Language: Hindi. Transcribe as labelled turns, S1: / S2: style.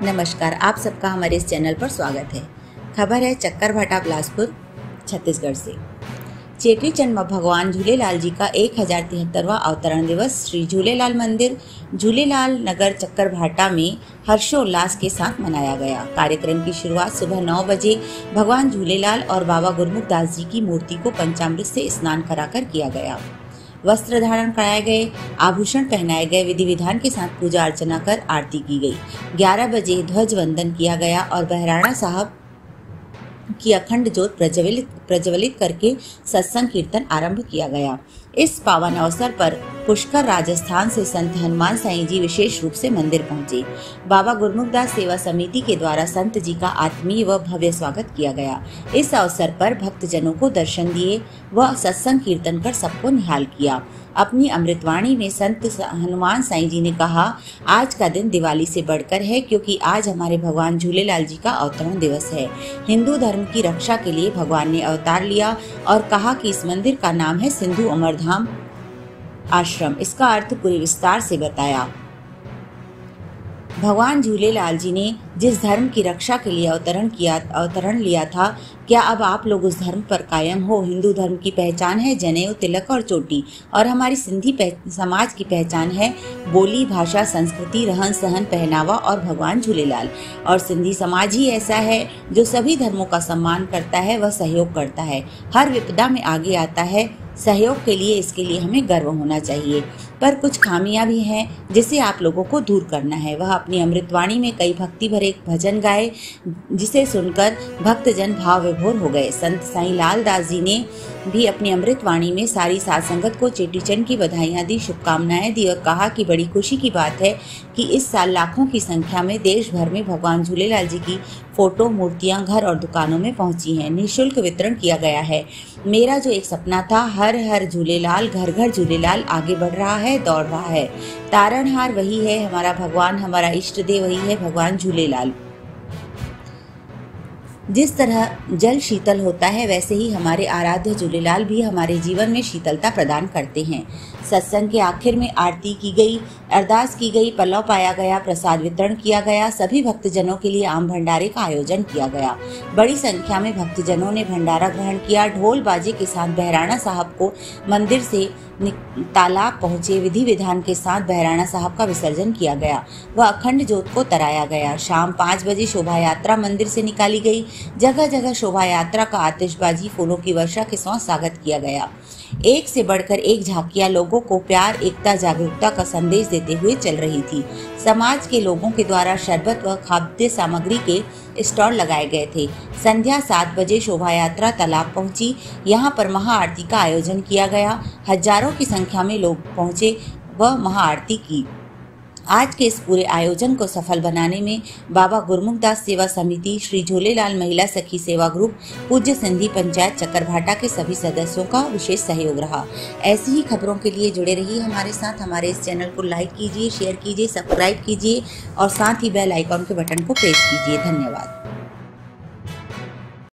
S1: नमस्कार, आप सबका हमारे इस चैनल पर स्वागत है। खबर है चक्करभाटा बिलासपुर छत्तीसगढ़ से। चेटी चंद भगवान झूलेलाल जी का 1073वां अवतरण दिवस श्री झूलेलाल मंदिर झूलेलाल नगर चक्करभाटा में हर्षोल्लास के साथ मनाया गया। कार्यक्रम की शुरुआत सुबह 9 बजे भगवान झूलेलाल और बाबा गुरमुखदास जी की मूर्ति को पंचामृत से स्नान कराकर किया गया। वस्त्र धारण कराए गए, आभूषण पहनाए गए, विधि विधान के साथ पूजा अर्चना कर आरती की गई। 11 बजे ध्वज वंदन किया गया और बहराणा साहब की अखंड ज्योत प्रज्वलित करके सत्संग कीर्तन आरंभ किया गया। इस पावन अवसर पर पुष्कर राजस्थान से संत हनुमान साईं जी विशेष रूप से मंदिर पहुंचे। बाबा गुरमुखदास सेवा समिति के द्वारा संत जी का आत्मीय व भव्य स्वागत किया गया। इस अवसर पर भक्तजनों को दर्शन दिए व सत्संग कीर्तन कर सबको निहाल किया। अपनी अमृतवाणी में संत हनुमान साईं जी ने कहा, आज का दिन दिवाली से बढ़कर है, क्योंकि आज हमारे भगवान झूलेलाल जी का अवतरण दिवस है। हिंदू धर्म की रक्षा के लिए भगवान ने अवतार लिया और कहा कि इस मंदिर का नाम है सिंधु अमरधाम आश्रम। इसका अर्थ पूरे विस्तार से बताया। भगवान झूलेलाल जी ने जिस धर्म की रक्षा के लिए अवतरण लिया था, क्या अब आप लोग उस धर्म पर कायम हो? हिंदू धर्म की पहचान है जनेऊ, तिलक और चोटी, और हमारी सिंधी समाज की पहचान है बोली, भाषा, संस्कृति, रहन सहन, पहनावा और भगवान झूलेलाल। और सिंधी समाज ही ऐसा है जो सभी धर्मों का सम्मान करता है, वह सहयोग करता है, हर विपदा में आगे आता है सहयोग के लिए। इसके लिए हमें गर्व होना चाहिए। पर कुछ खामियां भी हैं जिसे आप लोगों को दूर करना है। वह अपनी अमृतवाणी में कई भक्ति भरे भजन गाए, जिसे सुनकर भक्तजन भाव विभोर हो गए। संत साईं लाल दास जी ने भी अपनी अमृतवाणी में सारी साध संगत को चेटीचंद की बधाइयां दी, शुभकामनाएं दी और कहा कि बड़ी खुशी की बात है कि इस साल लाखों की संख्या में देश भर में भगवान झूलेलाल जी की फोटो, मूर्तियां घर और दुकानों में पहुंची हैं। निःशुल्क वितरण किया गया है। मेरा जो एक सपना था, हर हर झूलेलाल, घर घर झूलेलाल, आगे बढ़ रहा है, दौड़ रहा है। तारणहार वही है हमारा भगवान, हमारा इष्ट देव वही है भगवान झूलेलाल। जिस तरह जल शीतल होता है, वैसे ही हमारे आराध्य झूलेलाल भी हमारे जीवन में शीतलता प्रदान करते हैं। सत्संग के आखिर में आरती की गई, अरदास की गई, पल्लव पाया गया, प्रसाद वितरण किया गया। सभी भक्तजनों के लिए आम भंडारे का आयोजन किया गया। बड़ी संख्या में भक्तजनों ने भंडारा ग्रहण किया। ढोल बाजे के साथ बहराणा साहब को मंदिर से तालाब पहुंचे। विधि विधान के साथ बहराणा साहब का विसर्जन किया गया व अखंड ज्योत को तराया गया। शाम 5 बजे शोभा यात्रा मंदिर से निकाली गई। जगह जगह शोभा यात्रा का आतिशबाजी, फूलों की वर्षा के साथ स्वागत किया गया। एक से बढ़कर एक झांकियां लोगों को प्यार, एकता, जागरूकता का संदेश देते हुए चल रही थी। समाज के लोगों के द्वारा शरबत व खाद्य सामग्री के स्टॉल लगाए गए थे। संध्या 7 बजे शोभा यात्रा तालाब पहुंची। यहां पर महाआरती का आयोजन किया गया। हजारों की संख्या में लोग पहुंचे व महाआरती की। आज के इस पूरे आयोजन को सफल बनाने में बाबा गुरमुखदास सेवा समिति, श्री झूलेलाल महिला सखी सेवा ग्रुप, पूज्य सिंधी पंचायत चक्करभाटा के सभी सदस्यों का विशेष सहयोग रहा। ऐसी ही खबरों के लिए जुड़े रहिए हमारे साथ। हमारे इस चैनल को लाइक कीजिए, शेयर कीजिए, सब्सक्राइब कीजिए और साथ ही बेल आइकॉन के बटन को प्रेस कीजिए। धन्यवाद।